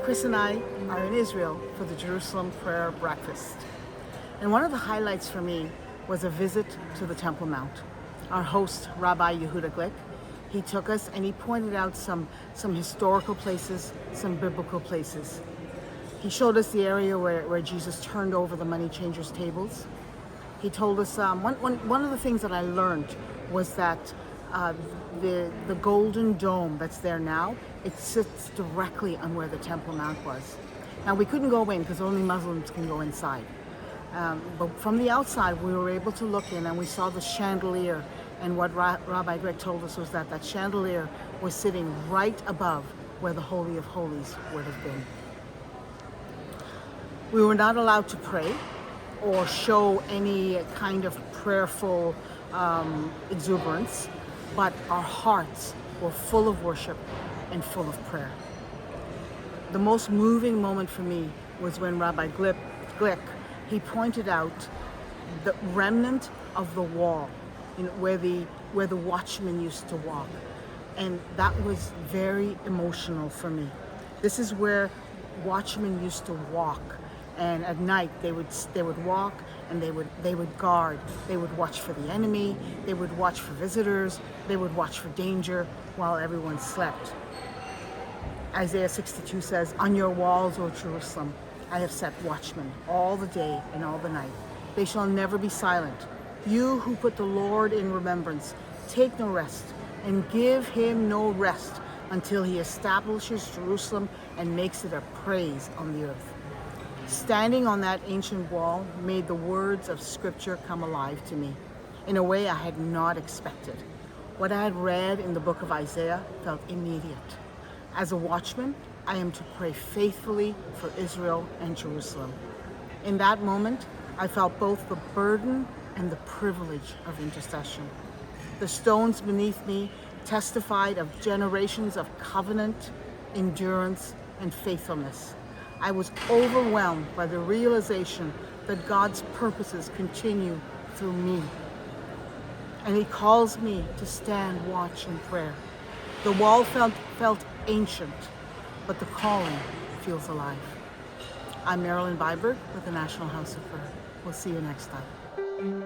Chris and I are in Israel for the Jerusalem Prayer Breakfast. And one of the highlights for me was a visit to the Temple Mount. Our host, Rabbi Yehudah Glick, he took us and he pointed out some historical places, some biblical places. He showed us the area where Jesus turned over the money changers' tables. He told us, one of the things that I learned was that the golden dome that's there now, it sits directly on where the Temple Mount was. Now we couldn't go in because only Muslims can go inside. But from the outside, we were able to look in and we saw the chandelier. And what Rabbi Glick told us was that chandelier was sitting right above where the Holy of Holies would have been. We were not allowed to pray or show any kind of prayerful exuberance, but our hearts were full of worship and full of prayer. The most moving moment for me was when Rabbi Glick, he pointed out the remnant of the wall, where the watchmen used to walk. And that was very emotional for me. This is where watchmen used to walk. And at night they would walk and they would guard. They would watch for the enemy, they would watch for visitors, they would watch for danger while everyone slept. Isaiah 62 says, "On your walls, O Jerusalem, I have set watchmen all the day and all the night. They shall never be silent. You who put the Lord in remembrance, take no rest and give him no rest until he establishes Jerusalem and makes it a praise on the earth." Standing on that ancient wall made the words of Scripture come alive to me in a way I had not expected. What I had read in the book of Isaiah felt immediate. As a watchman, I am to pray faithfully for Israel and Jerusalem. In that moment, I felt both the burden and the privilege of intercession. The stones beneath me testified of generations of covenant, endurance, and faithfulness. I was overwhelmed by the realization that God's purposes continue through me. And he calls me to stand watch in prayer. The wall felt ancient, but the calling feels alive. I'm Marilyn Byberg with the National House of Prayer. We'll see you next time.